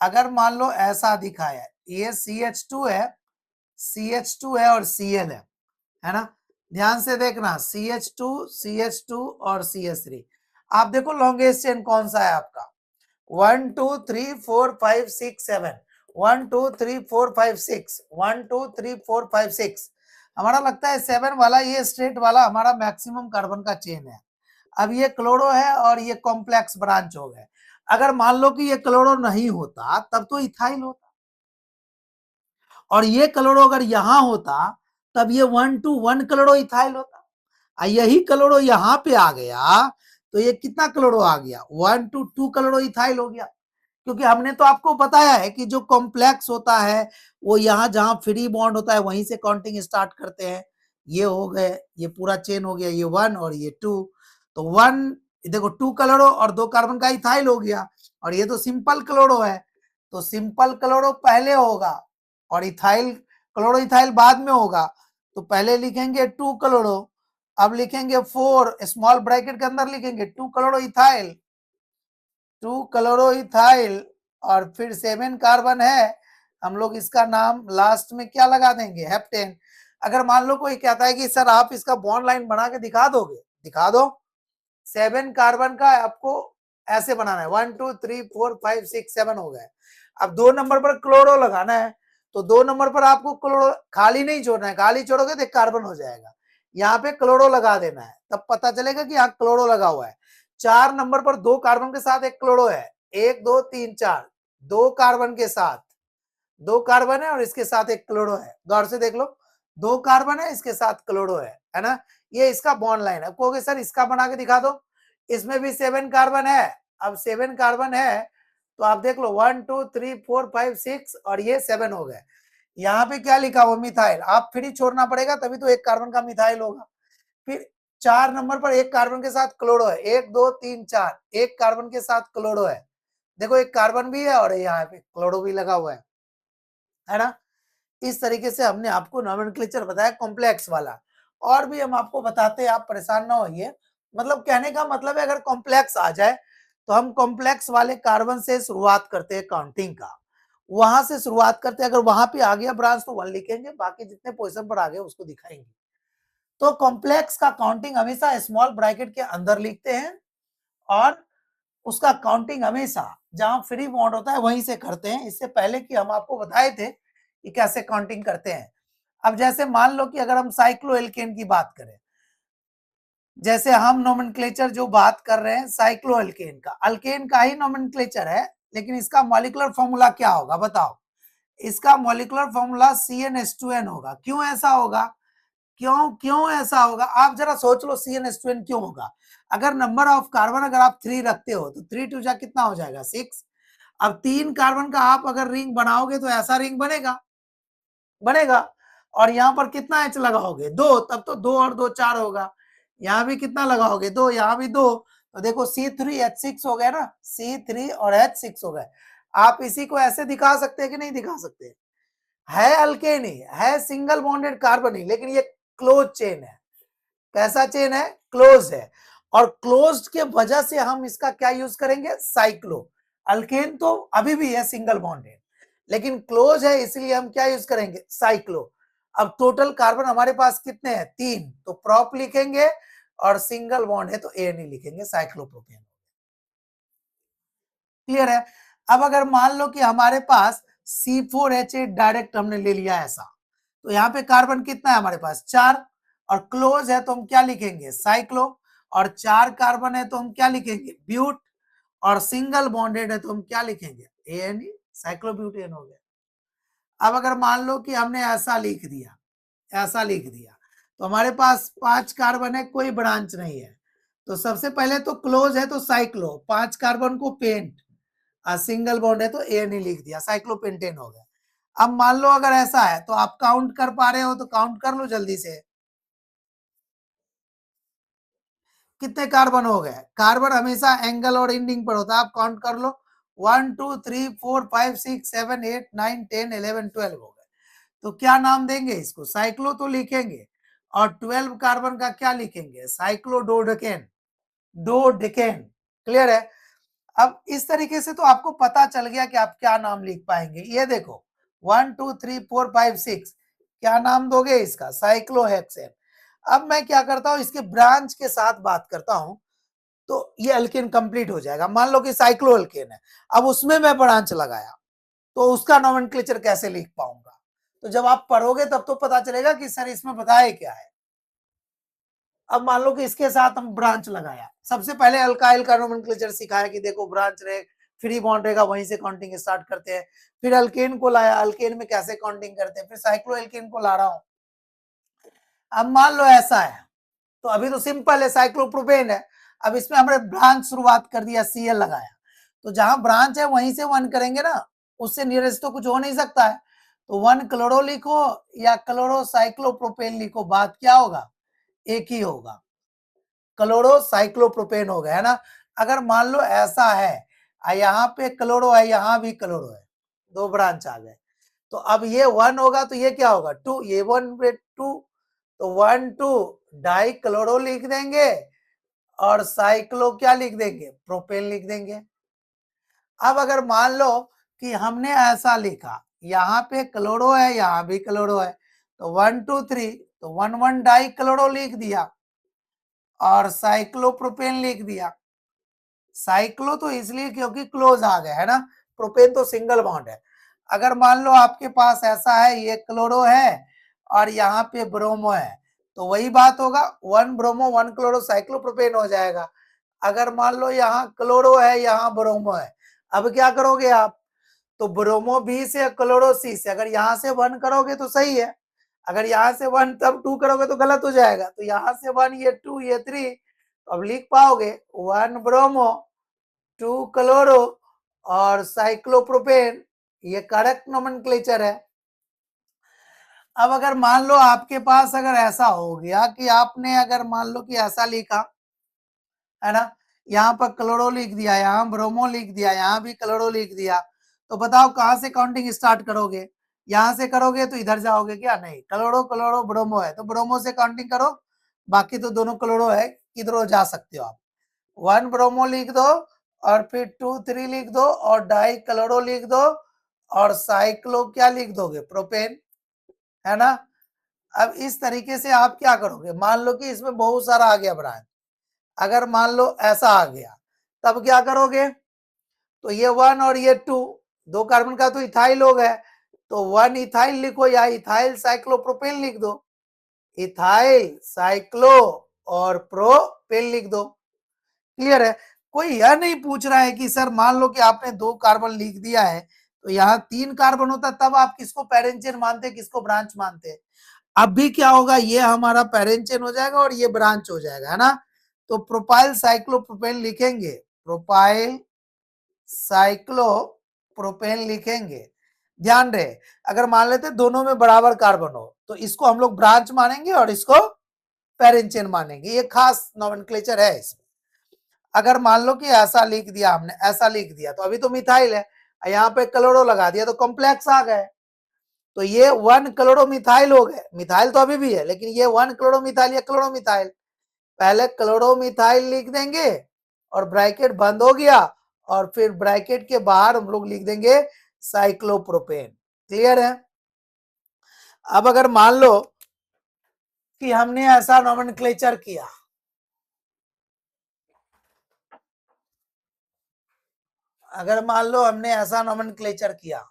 अगर मान लो ऐसा दिखाया, ये CH2 है, CH2 है और Cl है ना। ध्यान से देखना, CH2 CH2 और CH3। आप देखो लॉन्गेस्ट चेन कौन सा है आपका, 1 2 3 4 5 6 7, 1 2 3 4 5 6, 1 2 3 4 5 6। हमारा लगता है 7 वाला, ये स्ट्रेट वाला हमारा मैक्सिमम कार्बन का चेन है। अब ये क्लोरो है और ये कॉम्प्लेक्स ब्रांच हो गए। अगर मान लो कि ये क्लोरो नहीं होता तब तो इथाइल होता, और ये क्लोरो अगर यहां होता तब ये 1 2 1 क्लोरो इथाइल होता। यही क्लोरो यहाँ पे आ गया तो ये कितना क्लोरो आ गया, 1 2 2 क्लोरो इथाइल हो गया। क्योंकि हमने तो आपको बताया है कि जो कॉम्प्लेक्स होता है वो यहाँ जहां फ्री बॉन्ड होता है वहीं से काउंटिंग स्टार्ट करते हैं। ये हो गए, ये पूरा चेन हो गया, ये 1 और ये 2, तो 1 देखो 2 क्लोरो और 2 कार्बन का इथाइल हो गया, और ये तो सिंपल क्लोरो है, तो सिंपल क्लोरो पहले होगा और इथाइल क्लोरो इथाइल बाद में होगा। तो पहले लिखेंगे 2 क्लोरो, अब लिखेंगे 4 स्मॉल ब्रैकेट के अंदर लिखेंगे 2 क्लोरो इथाइल, 2 क्लोरो इथाइल, और फिर 7 कार्बन है, हम लोग इसका नाम लास्ट में क्या लगा देंगे, हेप्टेन। अगर मान लो कोई कहता है कि सर आप इसका बॉन्ड लाइन बना के दिखा दोगे, दिखा दो। 7 कार्बन का आपको ऐसे बनाना है, 1 2 3 4 5 6 7 हो गए। अब 2 नंबर पर क्लोरो लगाना है, तो 2 नंबर पर आपको क्लोरो खाली नहीं छोड़ना है, खाली छोड़ोगे तो एक कार्बन हो जाएगा। यहाँ पे क्लोरो लगा देना है, तब पता चलेगा कि यहाँ क्लोरो लगा हुआ है। 4 नंबर पर 2 कार्बन के साथ एक क्लोरो है, 1 2 3 4, 2 कार्बन के साथ 2 कार्बन है और इसके साथ एक क्लोरो है। गौर से देख लो, 2 कार्बन है, इसके साथ क्लोरो है ना। ये इसका बॉन्ड लाइन है। कहोगे सर इसका बना के दिखा दो, इसमें भी 7 कार्बन है। अब 7 कार्बन है तो आप देख लो 1 2 3 4 5 6 और ये 7 हो गए। यहाँ पे क्या लिखा हुआ, मिथाइल। आप फ्री छोड़ना पड़ेगा तभी तो एक कार्बन का मिथाइल होगा। फिर 4 नंबर पर एक कार्बन के साथ क्लोरो है, 1 2 3 4, एक कार्बन के साथ क्लोरो है। देखो एक कार्बन भी है और यहाँ पे क्लोरो भी लगा हुआ है ना। इस तरीके से हमने आपको नोमेनक्लेचर बताया कॉम्प्लेक्स वाला। और भी हम आपको बताते हैं, आप परेशान ना होइए। मतलब कहने का मतलब है अगर कॉम्प्लेक्स आ जाए तो हम कॉम्प्लेक्स वाले कार्बन से शुरुआत करते हैं काउंटिंग का, वहां से शुरुआत करते हैं। अगर वहां पे आ गया ब्रांच तो 1 लिखेंगे, बाकी जितने पोजीशन पर आ गए उसको दिखाएंगे। तो कॉम्प्लेक्स का काउंटिंग हमेशा स्मॉल ब्रैकेट के अंदर लिखते हैं और उसका काउंटिंग हमेशा जहां फ्री बॉन्ड होता है वहीं से करते हैं। इससे पहले कि हम आपको बताए थे कि कैसे काउंटिंग करते हैं। अब जैसे मान लो कि अगर हम साइक्लोएल्केन की बात करें, जैसे हम नोमेनक्लेचर जो बात कर रहे हैं साइक्लोएल्केन का, अल्केन का ही नोमेनक्लेचर है, लेकिन इसका मॉलिक्यूलर फॉर्मूला क्या होगा बताओ। इसका मॉलिक्यूलर फॉर्मूला CnH2n होगा। क्यों ऐसा होगा, क्यों क्यों ऐसा होगा, आप जरा सोच लो। CnH2n क्यों होगा? अगर नंबर ऑफ कार्बन अगर आप 3 रखते हो तो 3 2 जा कितना हो जाएगा 6। अब 3 कार्बन का आप अगर रिंग बनाओगे तो ऐसा रिंग बनेगा और यहाँ पर कितना एच लगाओगे 2, तब तो 2 और 2 4 होगा। यहाँ भी कितना लगाओगे 2, यहाँ भी 2, तो देखो C3H6 हो गया ना, C3 और H6 हो गए। आप इसी को ऐसे दिखा सकते हैं कि नहीं दिखा सकते? है अल्केन ही है, सिंगल बॉन्डेड कार्बन ही, लेकिन ये क्लोज चेन है। कैसा चेन है? क्लोज है। और क्लोज्ड के वजह से हम इसका क्या यूज करेंगे, साइक्लो। अल्केन तो अभी भी है सिंगल बॉन्डेड, लेकिन क्लोज है इसलिए हम क्या यूज करेंगे, साइक्लो। अब टोटल कार्बन हमारे पास कितने हैं, 3, तो प्रोप लिखेंगे और सिंगल बॉन्ड है तो एन लिखेंगे, साइक्लोप्रोपेन। क्लियर है? अब अगर मान लो कि हमारे पास C4H8 डायरेक्ट हमने ले लिया ऐसा, तो यहाँ पे कार्बन कितना है हमारे पास 4, और क्लोज है तो हम क्या लिखेंगे, साइक्लो। और 4 कार्बन है तो हम क्या लिखेंगे, ब्यूट। और सिंगल बॉन्डेड है तो हम क्या लिखेंगे, ANE, साइक्लोब्यूटेन हो गया। अब अगर मान लो कि हमने ऐसा लिख दिया, ऐसा लिख दिया, तो हमारे पास 5 कार्बन है, कोई ब्रांच नहीं है, तो सबसे पहले तो क्लोज है तो साइक्लो, 5 कार्बन को पेंट, सिंगल बॉन्ड है तो ANE लिख दिया, साइक्लोपेंटेन हो गया। अब मान लो अगर ऐसा है तो आप काउंट कर पा रहे हो तो काउंट कर लो जल्दी से, कितने कार्बन हो गए। कार्बन हमेशा एंगल और एंडिंग पर होता है, आप काउंट कर लो 1 2 3 4 5 6 7 8 9 10 11 12 हो गए। तो क्या नाम देंगे इसको, साइक्लो तो लिखेंगे, और 12 कार्बन का क्या लिखेंगे, साइक्लोडोडेकेन, डोडेकेन। क्लियर है? अब इस तरीके से तो आपको पता चल गया कि आप क्या नाम लिख पाएंगे। ये देखो 1 2 3 4 5 6, क्या नाम दोगे इसका, साइक्लोहेक्सेन। अब मैं क्या करता हूं, इसके ब्रांच के साथ बात करता हूं, तो ये अल्केन कंप्लीट हो जाएगा। मान लो कि साइक्लो अल्केन है, अब उसमें मैं ब्रांच लगाया तो उसका नोमेनक्लेचर कैसे लिख पाऊंगा। तो जब आप पढ़ोगे तब तो पता चलेगा कि सर इसमें बताया क्या है। अब मान लो कि इसके साथ हम ब्रांच लगाया, सबसे पहले अल्काइल का नोमेनक्लेचर सिखाया कि देखो ब्रांच रहे, फ्री बॉन्ड रहेगा, वहीं से काउंटिंग स्टार्ट करते हैं। फिर अल्केन को लाया, अल्केन में कैसे काउंटिंग करते हैं, फिर साइक्लो एल्केन को ला रहा हूं। अब मान लो ऐसा है, तो अभी तो सिंपल है, साइक्लोप्रोपेन है। अब इसमें हमने ब्रांच शुरुआत कर दिया, Cl लगाया, तो जहां ब्रांच है वहीं से 1 करेंगे ना, उससे नियरेस्ट तो कुछ हो नहीं सकता है। तो 1 क्लोरो लिखो या क्लोरो साइक्लोप्रोपेन लिखो, बात क्या होगा, एक ही होगा, क्लोरो साइक्लोप्रोपेन हो गया है ना। अगर मान लो ऐसा है, यहाँ पे क्लोरो है, यहाँ भी क्लोरो है, 2 ब्रांच आ गए, तो अब ये 1 होगा तो ये क्या होगा 2, ये 1 पे 2, तो 1 2 डाई क्लोरो लिख देंगे और साइक्लो क्या लिख देंगे, प्रोपेन लिख देंगे। अब अगर मान लो कि हमने ऐसा लिखा, यहाँ पे क्लोरो है, यहाँ भी क्लोरो है, तो 1 2 3, तो 1 1 डाई क्लोरो लिख दिया। और साइक्लोप्रोपेन लिख दिया। साइक्लो तो इसलिए क्योंकि क्लोज आ गया है ना, प्रोपेन तो सिंगल बॉन्ड है। अगर मान लो आपके पास ऐसा है, ये क्लोरो है और यहाँ पे ब्रोमो है, तो वही बात होगा, 1 ब्रोमो 1 क्लोरो साइक्लोप्रोपेन हो जाएगा। अगर मान लो यहाँ क्लोरो है, यहाँ ब्रोमो है, अब क्या करोगे आप, तो ब्रोमो बी से क्लोरो सी से अगर यहाँ से 1 करोगे तो सही है, अगर यहाँ से 1 तब 2 करोगे तो गलत हो जाएगा। तो यहाँ से 1, ये 2, ये 3, अब लिख पाओगे 1 ब्रोमो 2 क्लोरो और साइक्लोप्रोपेन, ये करेक्ट नोमेनक्लेचर है। अब अगर मान लो आपके पास अगर ऐसा हो गया कि आपने अगर मान लो कि ऐसा लिखा है ना, यहाँ पर क्लोरो लिख दिया, यहाँ ब्रोमो लिख दिया, यहाँ भी क्लोरो लिख दिया, तो बताओ कहाँ से काउंटिंग स्टार्ट करोगे? यहाँ से करोगे तो इधर जाओगे क्या? नहीं, क्लोरो क्लोरो ब्रोमो है तो ब्रोमो से काउंटिंग करो, बाकी तो दोनों क्लोरो है, किधरों जा सकते हो आप। 1 ब्रोमो लिख दो और फिर 2 3 लिख दो और डाई क्लोरो लिख दो और साइक्लो क्या लिख दोगे? प्रोपेन, है ना। अब इस तरीके से आप क्या करोगे, मान लो कि इसमें बहुत सारा आ गया ब्रांच, अगर मान लो ऐसा आ गया तब क्या करोगे, तो ये 1 और ये 2, 2 कार्बन का तो इथाइल हो गया, तो 1 इथाइल लिखो या इथाइल साइक्लोप्रोपेन लिख दो, इथाइल साइक्लो और प्रोपेन लिख दो। क्लियर है? कोई यह नहीं पूछ रहा है कि सर मान लो कि आपने 2 कार्बन लिख दिया है तो यहाँ 3 कार्बन होता तब आप किसको पैरेंट चेन मानते, किसको ब्रांच मानते? अब भी क्या होगा, ये हमारा पैरेंट चेन हो जाएगा और ये ब्रांच हो जाएगा, है ना। तो प्रोपाइल साइक्लोप्रोपेन लिखेंगे, प्रोपाइल साइक्लोप्रोपेन लिखेंगे। ध्यान रहे, अगर मान लेते दोनों में बराबर कार्बन हो तो इसको हम लोग ब्रांच मानेंगे और इसको पैरेंट चेन मानेंगे, ये खास नोमेनक्लेचर है इसमें। अगर मान लो कि ऐसा लिख दिया हमने, ऐसा लिख दिया तो अभी तो मिथाइल है, यहाँ पे क्लोरो लगा दिया तो कॉम्प्लेक्स आ गए, तो ये 1 क्लोरोमिथाइल हो गए, मिथाइल तो अभी भी है लेकिन ये 1 क्लोरोमिथाइल, ये क्लोरोमिथाइल, पहले क्लोरोमिथाइल लिख देंगे और ब्रैकेट बंद हो गया और फिर ब्रैकेट के बाहर हम लोग लिख देंगे साइक्लोप्रोपेन। क्लियर है? अब अगर मान लो कि हमने ऐसा नोमेनक्लेचर किया, अगर मान लो हमने ऐसा नोमेनक्लेचर किया,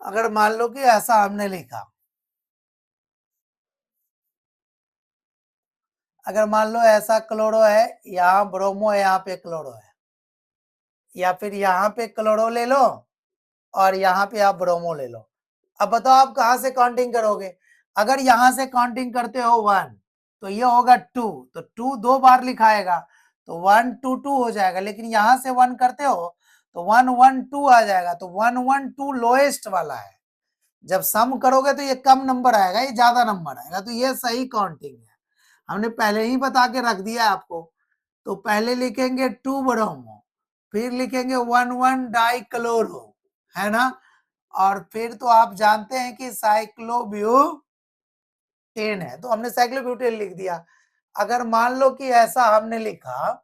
अगर मान लो कि ऐसा हमने लिखा, अगर मान लो ऐसा क्लोरो है, यहाँ ब्रोमो है, यहाँ पे क्लोरो है, या फिर यहाँ पे क्लोरो ले लो और यहाँ पे आप ब्रोमो ले लो। अब बताओ आप कहाँ से काउंटिंग करोगे? अगर यहाँ से काउंटिंग करते हो 1 तो ये होगा 2, तो 2 2 बार लिखाएगा तो 1 2 2 हो जाएगा, लेकिन यहाँ से 1 करते हो तो 1 1 2 आ जाएगा, तो 1 1 2 लोएस्ट वाला है, जब सम करोगे तो ये कम नंबर आएगा, ये ज्यादा नंबर आएगा, तो ये सही काउंटिंग है, हमने पहले ही बता के रख दिया आपको। तो पहले लिखेंगे 2 ब्रोमो, फिर लिखेंगे 1 1 डाई क्लोरो, है ना, और फिर तो आप जानते हैं कि साइक्लोब्यूटेन है तो हमने साइक्लोब्यूटेन लिख दिया। अगर मान लो कि ऐसा हमने लिखा,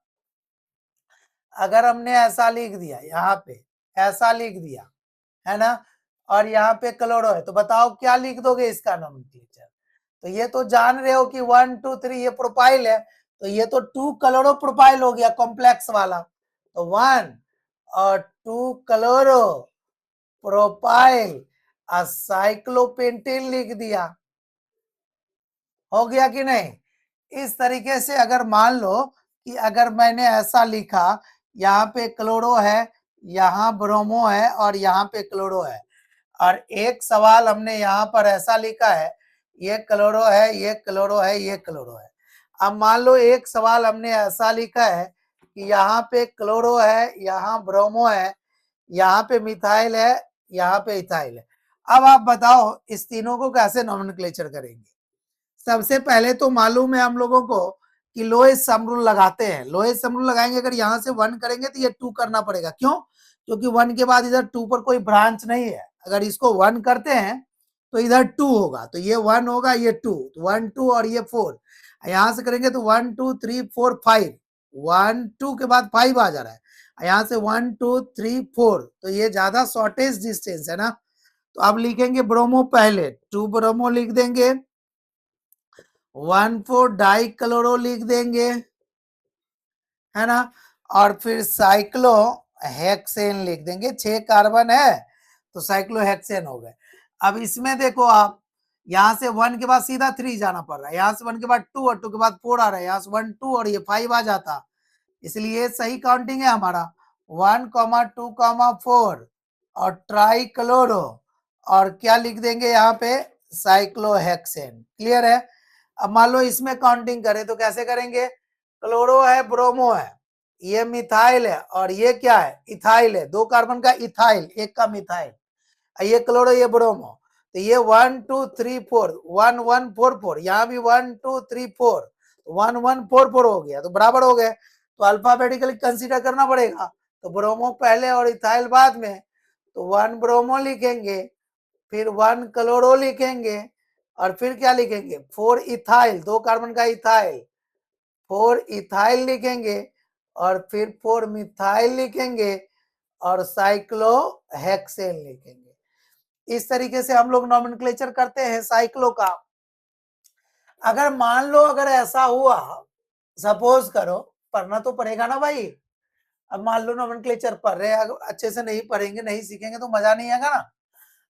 अगर हमने ऐसा लिख दिया, यहाँ पे ऐसा लिख दिया, है ना, और यहाँ पे क्लोरो है, तो बताओ क्या लिख दोगे इसका नोमेनक्लेचर? तो ये तो जान रहे हो कि 1 2 3 ये प्रोपाइल है, तो ये तो 2 क्लोरो प्रोपाइल हो गया कॉम्प्लेक्स वाला, तो 1 और 2 क्लोरो प्रोपाइल साइक्लोपेंटेन लिख दिया, हो गया कि नहीं? इस तरीके से अगर मान लो कि अगर मैंने ऐसा लिखा, यहाँ पे क्लोरो है, यहाँ ब्रोमो है और यहाँ पे क्लोरो है, और एक सवाल हमने यहाँ पर ऐसा लिखा है, ये क्लोरो है, ये क्लोरो है, ये क्लोरो है। अब मान लो एक सवाल हमने ऐसा लिखा है कि यहाँ पे क्लोरो है, यहाँ ब्रोमो है, यहाँ पे मिथाइल है, यहाँ पे इथाइल है। अब आप बताओ इस तीनों को कैसे नोमेनक्लेचर करेंगे? सबसे पहले तो मालूम है हम लोगों को कि लोएस्ट सम रूल लगाते हैं, लोएस्ट सम रूल लगाएंगे, अगर यहाँ से 1 करेंगे तो ये 2 करना पड़ेगा, क्यों? क्योंकि 1 के बाद इधर 2 पर कोई ब्रांच नहीं है, अगर इसको 1 करते हैं तो इधर 2 होगा, तो ये 1 होगा, ये 2, 1 2 और ये 4, यहाँ से करेंगे तो 1 2 3 4 5, 1 2 के बाद 5 आ जा रहा है, यहाँ से 1 2 3 4, तो ये ज्यादा शॉर्टेज डिस्टेंस है ना, तो अब लिखेंगे ब्रोमो पहले, 2 ब्रोमो लिख देंगे, 1 4 डाई क्लोरो लिख देंगे, है ना, और फिर साइक्लो हेक्सेन लिख देंगे, 6 कार्बन है तो साइक्लो हेक्सेन हो गए। अब इसमें देखो आप, यहां से 1 के बाद सीधा 3 जाना पड़ रहा है, यहां से 1 के बाद 2 और 2 के बाद 4 आ रहा है, यहां से 1 2 और ये 5 आ जाता, इसलिए सही काउंटिंग है हमारा 1 2 4 और ट्राई क्लोरो, और क्या लिख देंगे यहाँ पे, साइक्लोहेक्सेन। क्लियर है। अब मान लो इसमें काउंटिंग करें तो कैसे करेंगे, क्लोरो है, ब्रोमो है, ये मिथाइल है, और ये क्या है, इथाइल है, 2 कार्बन का इथाइल, 1 का मिथाइल, ये क्लोरो ये ब्रोमो, तो ये 1 2 3 4 1 1 4 4, यहाँ भी 1 2 3 4 1 1 4 4 हो गया, तो बराबर हो गए, तो अल्फाबेटिकली कंसीडर करना पड़ेगा, तो ब्रोमो पहले और इथाइल बाद में, तो 1 ब्रोमो लिखेंगे, फिर 1 क्लोरो लिखेंगे, और फिर क्या लिखेंगे, 4 इथाइल, 2 कार्बन का इथाइल, 4 इथाइल लिखेंगे, और फिर 4 मिथाइल लिखेंगे, और साइक्लोहेक्सेन लिखेंगे। इस तरीके से हम लोग नॉमेनक्लेचर करते हैं साइक्लो का। अगर मान लो अगर ऐसा हुआ, सपोज करो, पढ़ना तो पड़ेगा ना भाई, अब मान लो नॉमेनक्लेचर पढ़ रहे हैं, अच्छे से नहीं पढ़ेंगे, नहीं सीखेंगे तो मजा नहीं आएगा ना।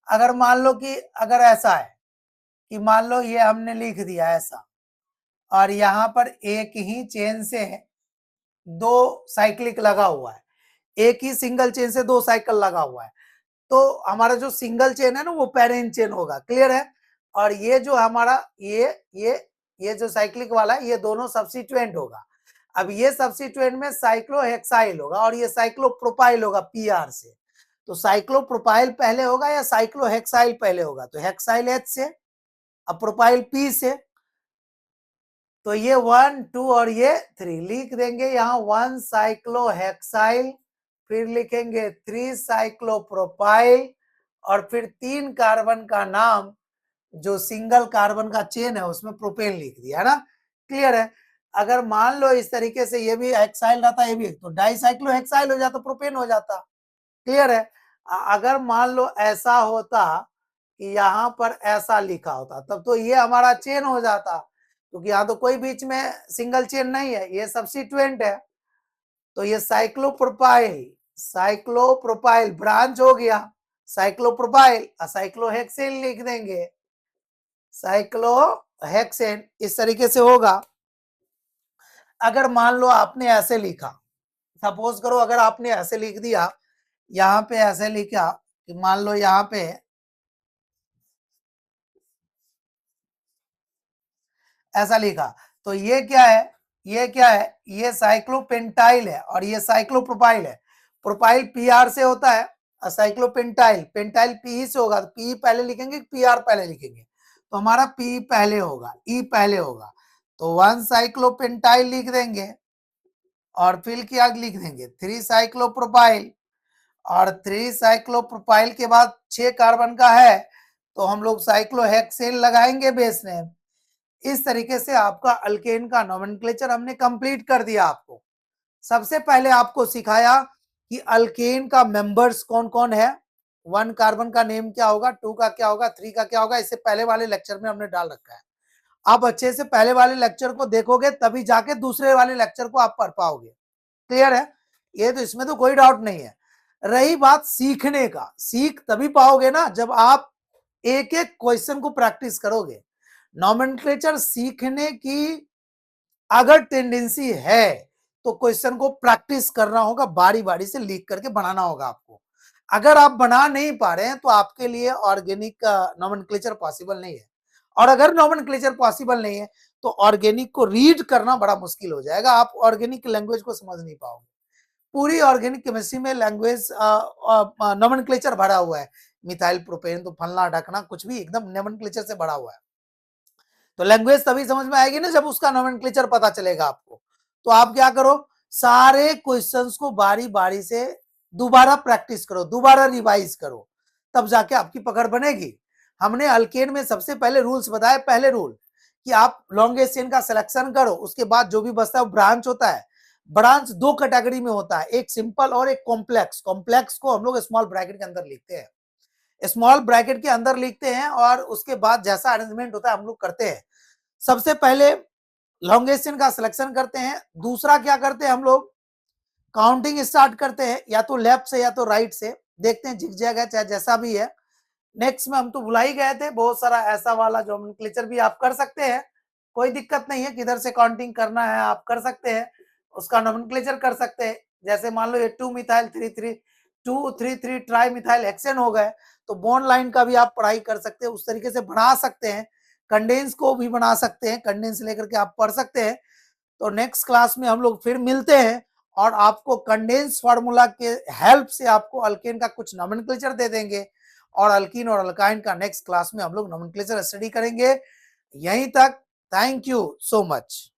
अगर मान लो कि अगर ऐसा है कि मान लो ये हमने लिख दिया ऐसा, और यहाँ पर एक ही चेन से 2 साइक्लिक लगा हुआ है, एक ही सिंगल चेन से 2 साइकिल लगा हुआ है, तो हमारा जो सिंगल चेन है ना वो पेरेंट चेन होगा। क्लियर है। और ये जो हमारा ये जो साइक्लिक वाला है, ये दोनों सब्स्टिट्यूएंट होगा। अब ये सब्स्टिट्यूएंट में साइक्लोहेक्साइल होगा और ये साइक्लोप्रोपाइल होगा पीआर से, तो साइक्लोप्रोपाइल पहले होगा या साइक्लोहेक्साइल पहले होगा, तो हेक्साइल एच से, अब प्रोपाइल पी से, तो ये 1 2 और ये 3 लिख देंगे, यहाँ 1 साइक्लोहेक्साइल, फिर लिखेंगे 3 साइक्लोप्रोपाइल, और फिर 3 कार्बन का नाम जो सिंगल कार्बन का चेन है उसमें प्रोपेन लिख दिया, है ना। क्लियर है। अगर मान लो इस तरीके से ये भी हेक्साइल रहता, ये भी, तो डाइसाइक्लोहेक्साइल हो जाता, प्रोपेन हो जाता। क्लियर है। अगर मान लो ऐसा होता कि यहाँ पर ऐसा लिखा होता, तब तो ये हमारा चेन हो जाता, क्योंकि यहाँ तो कोई बीच में सिंगल चेन नहीं है, ये सब्स्टिट्यूएंट है, तो ये साइक्लोप्रोपाइल ब्रांच हो गया, साइक्लोप्रोपाइल, साइक्लोहेक्सेन लिख देंगे, साइक्लोहेक्सेन, इस तरीके से होगा। अगर मान लो आपने ऐसे लिखा, सपोज करो अगर आपने ऐसे लिख दिया, यहाँ पे ऐसे लिखा कि मान लो यहाँ पे ऐसा लिखा, तो ये क्या है, ये क्या है, ये साइक्लोपेंटाइल है और ये साइक्लोप्रोपाइल है, प्रोपाइल पीआर से होता है, साइक्लोपेंटाइल, पेंटाइल पी से होगा, तो पी पहले लिखेंगे, पीआर पहले लिखेंगे, तो हमारा पी पहले होगा, ई पहले होगा, तो 1 साइक्लोपेंटाइल लिख देंगे, और फिर क्या लिख देंगे, 3 साइक्लोप्रोपाइल, और 3 साइक्लोप्रोपाइल के बाद 6 कार्बन का है, तो हम लोग साइक्लोहेक्सेन लगाएंगे बेस नेम। इस तरीके से आपका अल्केन का नोमेनक्लेचर हमने कंप्लीट कर दिया। आपको सबसे पहले आपको सिखाया कि अल्केन का मेंबर्स कौन कौन है, 1 कार्बन का नेम क्या होगा, 2 का क्या होगा, 3 का क्या होगा, इससे पहले वाले लेक्चर में हमने डाल रखा है। आप अच्छे से पहले वाले लेक्चर को देखोगे तभी जाके दूसरे वाले लेक्चर को आप पढ़ पाओगे। क्लियर है। ये तो इसमें तो कोई डाउट नहीं है। रही बात सीखने का, सीख तभी पाओगे ना जब आप एक एक क्वेश्चन को प्रैक्टिस करोगे। नॉमेनक्लेचर सीखने की अगर टेंडेंसी है तो क्वेश्चन को प्रैक्टिस करना होगा, बारी बारी से लिख करके बनाना होगा आपको। अगर आप बना नहीं पा रहे हैं तो आपके लिए ऑर्गेनिक का नॉमेनक्लेचर पॉसिबल नहीं है, और अगर नॉमेनक्लेचर पॉसिबल नहीं है तो ऑर्गेनिक को रीड करना बड़ा मुश्किल हो जाएगा, आप ऑर्गेनिक लैंग्वेज को समझ नहीं पाओगे। पूरी ऑर्गेनिक केमिस्ट्री में लैंग्वेज नॉमेनक्लेचर भरा हुआ है, मिथाइल प्रोपेन तो फलना ढकना कुछ भी एकदम नॉमेनक्लेचर से भरा हुआ है। तो लैंग्वेज तभी समझ में आएगी ना जब उसका नोमेनक्लेचर पता चलेगा आपको। तो आप क्या करो, सारे क्वेश्चंस को बारी बारी से दोबारा प्रैक्टिस करो, दोबारा रिवाइज करो, तब जाके आपकी पकड़ बनेगी। हमने अल्केन में सबसे पहले रूल्स बताए। पहले रूल कि आप लॉन्गेस्ट चेन का सिलेक्शन करो, उसके बाद जो भी बचता है वो ब्रांच होता है, ब्रांच दो कैटेगरी में होता है, एक सिंपल और एक कॉम्प्लेक्स। कॉम्प्लेक्स को हम लोग स्मॉल ब्रैकेट के अंदर लिखते हैं, स्मॉल ब्रैकेट के अंदर लिखते हैं और उसके बाद जैसा अरेंजमेंट होता है हम लोग करते हैं। सबसे पहले लॉन्गेशन का सिलेक्शन करते हैं, दूसरा क्या करते हैं हम लोग काउंटिंग स्टार्ट करते हैं, या तो लेफ्ट से या तो राइट से, देखते हैं जिग-जैग है चाहे जैसा भी है। नेक्स्ट में हम तो भुला ही गए थे, बहुत सारा ऐसा वाला जो नोमेनक्लेचर भी आप कर सकते हैं, कोई दिक्कत नहीं है, किधर से काउंटिंग करना है आप कर सकते हैं, उसका नोमेनक्लेचर कर सकते हैं। जैसे मान लो ये 2 मिथाइल 3 ट्राई मिथाइल हेक्सेन हो गए, तो बॉन्ड लाइन का भी आप पढ़ाई कर सकते हैं, उस तरीके से बना सकते हैं। कंडेंस को भी बना सकते हैं, कंडेंस लेकर के आप पढ़ सकते हैं। तो नेक्स्ट क्लास में हम लोग फिर मिलते हैं और आपको कंडेंस फार्मूला के हेल्प से आपको अल्केन का कुछ नोमेनक्लेचर दे देंगे, और अल्कीन और अल्काइन का नेक्स्ट क्लास में हम लोग नोमेनक्लेचर स्टडी करेंगे। यहीं तक, थैंक यू सो मच।